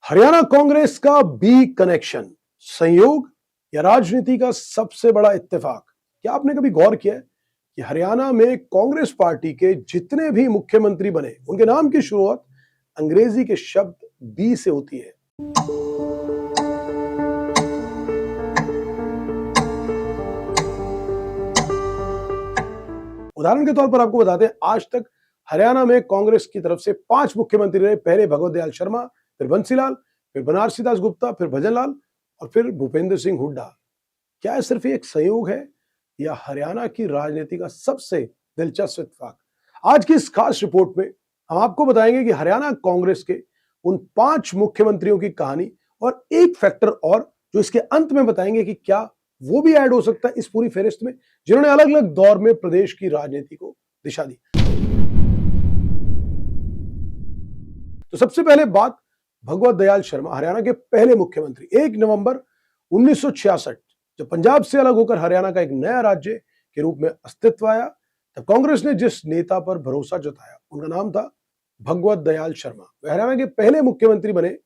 हरियाणा कांग्रेस का B connection संयोग या राजनीति का सबसे बड़ा इत्तेफाक। क्या आपने कभी गौर किया है कि हरियाणा में कांग्रेस पार्टी के जितने भी मुख्यमंत्री बने उनके नाम की शुरुआत अंग्रेजी के शब्द बी से होती है। उदाहरण के तौर पर आपको बताते हैं, आज तक हरियाणा में कांग्रेस की तरफ से 5 मुख्यमंत्री रहे। पहले भगवत दयाल शर्मा, फिर बंसीलाल, फिर बनारसी दास गुप्ता, फिर भजनलाल और फिर भूपेंद्र सिंह हुड्डा। क्या यह सिर्फ एक संयोग है या हरियाणा की राजनीति का सबसे दिलचस्प इत्तेफाक? आज की इस खास रिपोर्ट में हम आपको बताएंगे कि हरियाणा कांग्रेस के उन 5 मुख्यमंत्रियों की कहानी और एक फैक्टर और जो इसके अंत में बताएंगे कि क्या वो भी ऐड हो सकता है इस पूरी फेरिस्त में, जिन्होंने अलग अलग दौर में प्रदेश की राजनीति को दिशा दी। तो सबसे पहले बात भगवत दयाल शर्मा, हरियाणा के पहले मुख्यमंत्री। 1 नवंबर 1966 जब पंजाब से अलग होकर हरियाणा का एक नया राज्य के रूप में अस्तित्व आया, तब कांग्रेस ने जिस नेता पर भरोसा जताया उनका नाम था भगवत दयाल शर्मा। वे हरियाणा के पहले मुख्यमंत्री बने।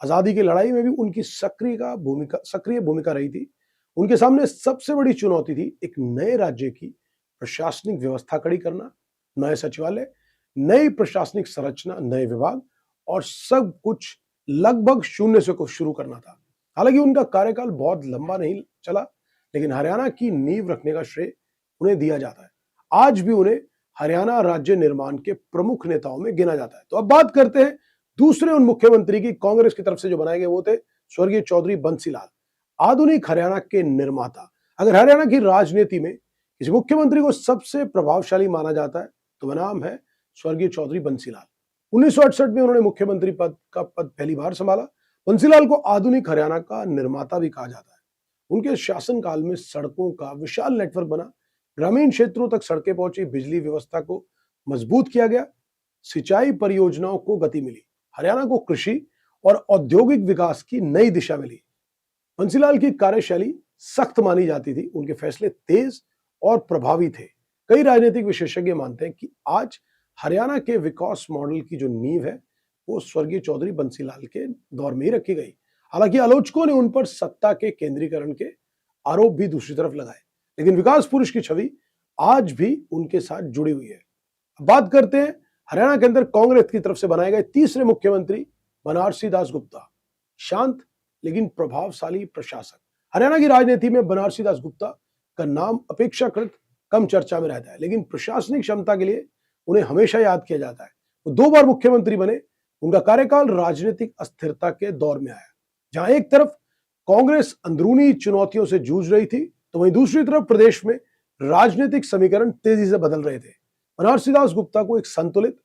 आजादी की लड़ाई में भी उनकी सक्रिय भूमिका रही थी। उनके सामने सबसे बड़ी चुनौती थी एक नए राज्य की प्रशासनिक व्यवस्था खड़ी करना, नए सचिवालय, नई प्रशासनिक संरचना, नए विभाग और सब कुछ लगभग शून्य से शुरू करना था। हालांकि उनका कार्यकाल बहुत लंबा नहीं चला, लेकिन हरियाणा की नींव रखने का श्रेय उन्हें दिया जाता है। आज भी उन्हें हरियाणा राज्य निर्माण के प्रमुख नेताओं में गिना जाता है। तो अब बात करते हैं दूसरे उन मुख्यमंत्री की। कांग्रेस की तरफ से जो बनाए गए वो थे स्वर्गीय चौधरी बंसीलाल, आधुनिक हरियाणा के निर्माता। अगर हरियाणा की राजनीति में किसी मुख्यमंत्री को सबसे प्रभावशाली माना जाता है तो वह नाम है स्वर्गीय चौधरी बंसीलाल। 1968 में उन्होंने मुख्यमंत्री पद पहली बार संभाला। बंसीलाल को आधुनिक हरियाणा का निर्माता भी कहा जाता है। उनके शासनकाल में सड़कों का विशाल नेटवर्क बना, ग्रामीण क्षेत्रों तक सड़कें पहुंची, बिजली व्यवस्था को मजबूत किया गया, सिंचाई परियोजनाओं को गति मिली, हरियाणा को कृषि और औद्योगिक विकास की नई दिशा मिली। बंसीलाल की कार्यशैली सख्त मानी जाती थी, उनके फैसले तेज और प्रभावी थे। कई राजनीतिक विशेषज्ञ मानते हैं कि आज हरियाणा के विकास मॉडल की जो नींव है वो स्वर्गीय चौधरी बंसीलाल के दौर में ही रखी गई। हालांकि आलोचकों ने उन पर सत्ता के केंद्रीकरण के आरोप भी दूसरी तरफ लगाए, लेकिन विकास पुरुष की छवि आज भी उनके साथ जुड़ी हुई है। अब बात करते हैं हरियाणा के अंदर कांग्रेस की तरफ से बनाए गए तीसरे मुख्यमंत्री बनारसी दास गुप्ता। शांत लेकिन प्रभावशाली प्रशासक। हरियाणा की राजनीति में बनारसी दास गुप्ता का नाम अपेक्षाकृत कम चर्चा में रहता है, लेकिन प्रशासनिक क्षमता के लिए उन्हें हमेशा याद किया जाता है। वो 2 बार मुख्यमंत्री बने। उनका कार्यकाल राजनीतिक अस्थिरता के दौर में आया, जहां एक तरफ कांग्रेस अंदरूनी चुनौतियों से जूझ रही थी, तो वहीं दूसरी तरफ प्रदेश में राजनीतिक समीकरण तेजी से बदल रहे थे। बनारसी दास गुप्ता को एक संतुलित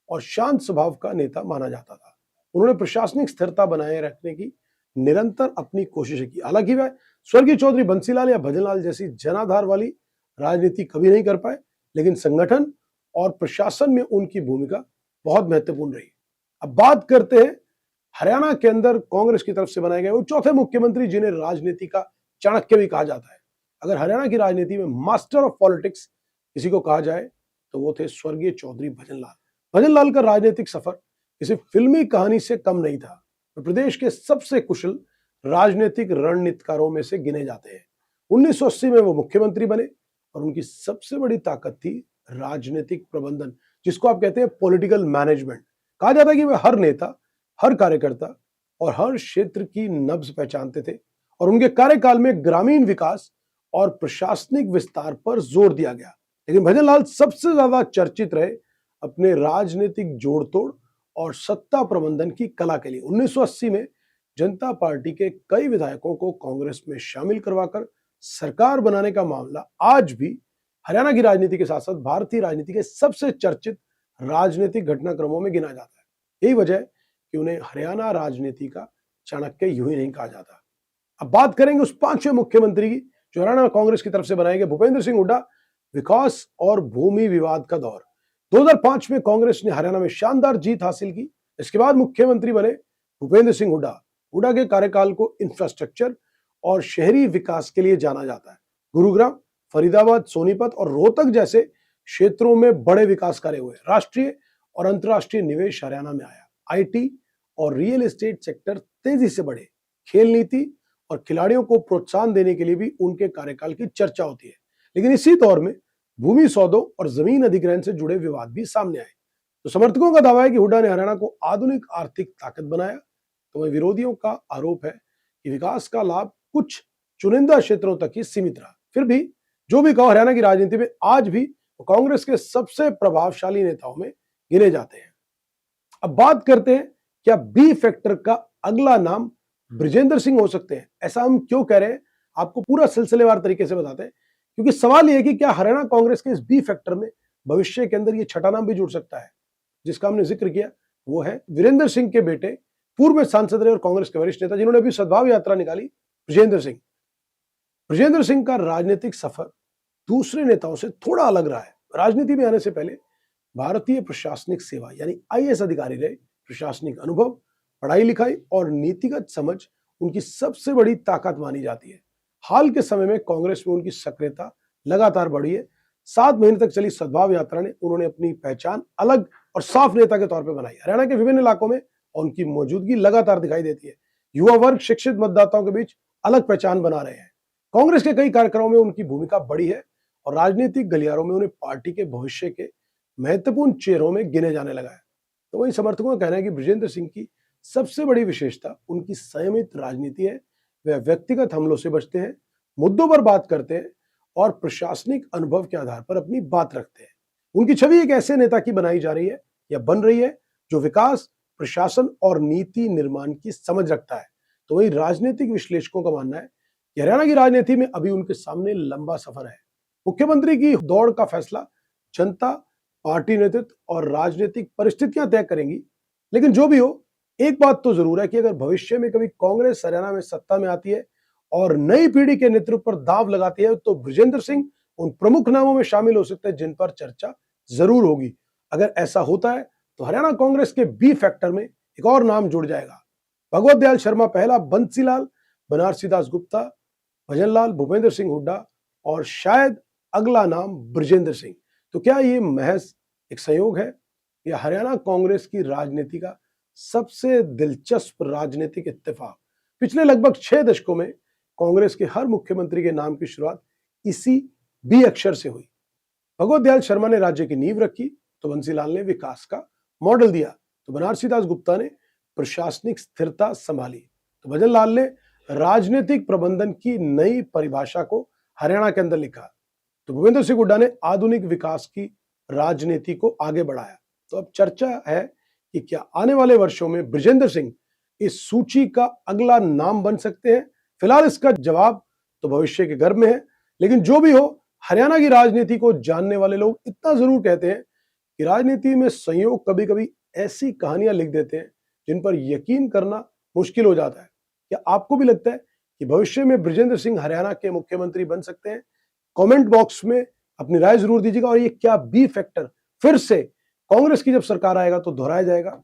और शांत स्वभाव का नेता माना जाता था। उन्होंने प्रशासनिक स्थिरता बनाए रखने की निरंतर अपनी कोशिशें की। हालांकि वह स्वर्गीय चौधरी बंसीलाल या भजनलाल जैसी जनाधार वाली राजनीति कभी नहीं कर पाए, लेकिन संगठन और प्रशासन में उनकी भूमिका बहुत महत्वपूर्ण रही। अब बात करते हैं हरियाणा के अंदर कांग्रेस की तरफ से बनाए गए वो चौथे मुख्यमंत्री, जिन्हें राजनीति का चाणक्य भी कहा जाता है। अगर हरियाणा की राजनीति में मास्टर ऑफ पॉलिटिक्स किसी को कहा जाए तो वो थे स्वर्गीय चौधरी भजनलाल। भजनलाल का राजनीतिक सफर किसी फिल्मी कहानी से कम नहीं था। तो प्रदेश के सबसे कुशल राजनीतिक रणनीतिकारों में से गिने जाते हैं। 1980 में वो मुख्यमंत्री बने और उनकी सबसे बड़ी ताकत थी राजनीतिक प्रबंधन, जिसको आप कहते हैं पॉलिटिकल मैनेजमेंट। कहा जाता है कि वे हर नेता, हर कार्यकर्ता और हर क्षेत्र की नब्ज पहचानते थे और उनके कार्यकाल में ग्रामीण विकास और प्रशासनिक विस्तार पर जोर दिया गया। लेकिन भजनलाल सबसे ज्यादा चर्चित रहे अपने राजनीतिक जोड़तोड़ और सत्ता प्रबंधन की कला के लिए। 1980 में जनता पार्टी के कई विधायकों को कांग्रेस में शामिल करवाकर सरकार बनाने का मामला आज भी हरियाणा की राजनीति के साथ साथ भारतीय राजनीति के सबसे चर्चित राजनीतिक घटनाक्रमों में गिना जाता है। यही वजह है कि उन्हें हरियाणा राजनीति का चाणक्य यूं ही नहीं कहा जाता। अब बात करेंगे उस 5वें मुख्यमंत्री की जो हरियाणा कांग्रेस की तरफ से बनाए गए, भूपेंद्र सिंह हुड्डा। विकास और भूमि विवाद का दौर। 2005 में कांग्रेस ने हरियाणा में शानदार जीत हासिल की। इसके बाद मुख्यमंत्री बने भूपेंद्र सिंह हुड्डा। हुड्डा के कार्यकाल को इंफ्रास्ट्रक्चर और शहरी विकास के लिए जाना जाता है। गुरुग्राम, फरीदाबाद, सोनीपत और रोहतक जैसे क्षेत्रों में बड़े विकास कार्य हुए। राष्ट्रीय और अंतर्राष्ट्रीय निवेश हरियाणा में आया। आईटी और रियल एस्टेट सेक्टर तेजी से बढ़े। खेल नीति और खिलाड़ियों को प्रोत्साहन देने के लिए भी उनके कार्यकाल की चर्चा होती है। लेकिन इसी दौर में भूमि सौदों और जमीन अधिग्रहण से जुड़े विवाद भी सामने आए। तो समर्थकों का दावा है कि हुड्डा ने हरियाणा को आधुनिक आर्थिक ताकत बनाया, तो वहीं विरोधियों का आरोप है कि विकास का लाभ कुछ चुनिंदा क्षेत्रों तक ही सीमित रहा। फिर भी जो भी कहो, हरियाणा की राजनीति में आज भी कांग्रेस के सबसे प्रभावशाली नेताओं में गिने जाते हैं। अब बात करते हैं, क्या बी फैक्टर का अगला नाम बृजेंद्र सिंह हो सकते हैं? ऐसा हम क्यों कह रहे हैं, आपको पूरा सिलसिलेवार तरीके से बताते हैं। क्योंकि सवाल यह है कि क्या हरियाणा कांग्रेस के इस बी फैक्टर में भविष्य के अंदर ये छठा नाम भी जुड़ सकता है, जिसका हमने जिक्र किया। वो है वीरेंद्र सिंह के बेटे, पूर्व में सांसद रहे और कांग्रेस के वरिष्ठ नेता, जिन्होंने अभी सद्भाव यात्रा निकाली, बृजेंद्र सिंह। बृजेंद्र सिंह का राजनीतिक सफर दूसरे नेताओं से थोड़ा अलग रहा है। राजनीति में आने से पहले भारतीय प्रशासनिक सेवा यानी आईएएस अधिकारी रहे। प्रशासनिक अनुभव, पढ़ाई लिखाई और नीतिगत समझ उनकी सबसे बड़ी ताकत मानी जाती है। हाल के समय में कांग्रेस में उनकी सक्रियता लगातार बढ़ी है। 7 महीने तक चली सद्भाव यात्रा ने उन्होंने अपनी पहचान अलग और साफ नेता के तौर पर बनाई। हरियाणा के विभिन्न इलाकों में उनकी मौजूदगी लगातार दिखाई देती है। युवा वर्ग, शिक्षित मतदाताओं के बीच अलग पहचान बना रहे हैं। कांग्रेस के कई कार्यक्रमों में उनकी भूमिका बड़ी है और राजनीतिक गलियारों में उन्हें पार्टी के भविष्य के महत्वपूर्ण चेहरों में गिने जाने लगा है। तो वही समर्थकों का कहना है कि बृजेंद्र सिंह की सबसे बड़ी विशेषता उनकी संयमित राजनीति है। वे व्यक्तिगत हमलों से बचते हैं, मुद्दों पर बात करते हैं और प्रशासनिक अनुभव के आधार पर अपनी बात रखते हैं। उनकी छवि एक ऐसे नेता की बनाई जा रही है या बन रही है जो विकास, प्रशासन और नीति निर्माण की समझ रखता है। तो वही राजनीतिक विश्लेषकों का मानना है कि हरियाणा की राजनीति में अभी उनके सामने लंबा सफर है। मुख्यमंत्री की दौड़ का फैसला जनता, पार्टी नेतृत्व और राजनीतिक परिस्थितियां तय करेंगी। लेकिन जो भी हो, एक बात तो जरूर है कि अगर भविष्य में कभी कांग्रेस हरियाणा में सत्ता में आती है और नई पीढ़ी के नेतृत्व पर दांव लगाती है, तो बृजेंद्र सिंह उन प्रमुख नामों में शामिल हो सकते हैं जिन पर चर्चा जरूर होगी। अगर ऐसा होता है तो हरियाणा कांग्रेस के बी फैक्टर में एक और नाम जुड़ जाएगा। भगवत दयाल शर्मा पहला, बंसीलाल, बनारसी दास गुप्ता, भजनलाल, भूपेंद्र सिंह हुड्डा और शायद अगला नाम बृजेंद्र सिंह। तो क्या ये महज एक संयोग है या हरियाणा कांग्रेस की राजनीति का सबसे दिलचस्प राजनीतिक इत्तेफाक? पिछले लगभग 6 दशकों में कांग्रेस के हर मुख्यमंत्री के नाम की शुरुआत इसी बी अक्षर से हुई। भगवत दयाल शर्मा ने राज्य की नींव रखी तो बंसीलाल ने विकास का मॉडल दिया, तो बनारसी दास गुप्ता ने प्रशासनिक स्थिरता संभाली, तो भजनलाल ने राजनीतिक प्रबंधन की नई परिभाषा को हरियाणा के अंदर लिखा, तो भूपेंद्र सिंह हुड्डा ने आधुनिक विकास की राजनीति को आगे बढ़ाया। तो अब चर्चा है कि क्या आने वाले वर्षों में बृजेंद्र सिंह इस सूची का अगला नाम बन सकते हैं? फिलहाल इसका जवाब तो भविष्य के गर्भ में है। लेकिन जो भी हो, हरियाणा की राजनीति को जानने वाले लोग इतना जरूर कहते हैं कि राजनीति में संयोग कभी कभी ऐसी कहानियां लिख देते हैं जिन पर यकीन करना मुश्किल हो जाता है। क्या आपको भी लगता है कि भविष्य में बृजेंद्र सिंह हरियाणा के मुख्यमंत्री बन सकते हैं? कमेंट बॉक्स में अपनी राय जरूर दीजिएगा। और ये क्या बी फैक्टर फिर से कांग्रेस की जब सरकार आएगा तो दोहराया जाएगा?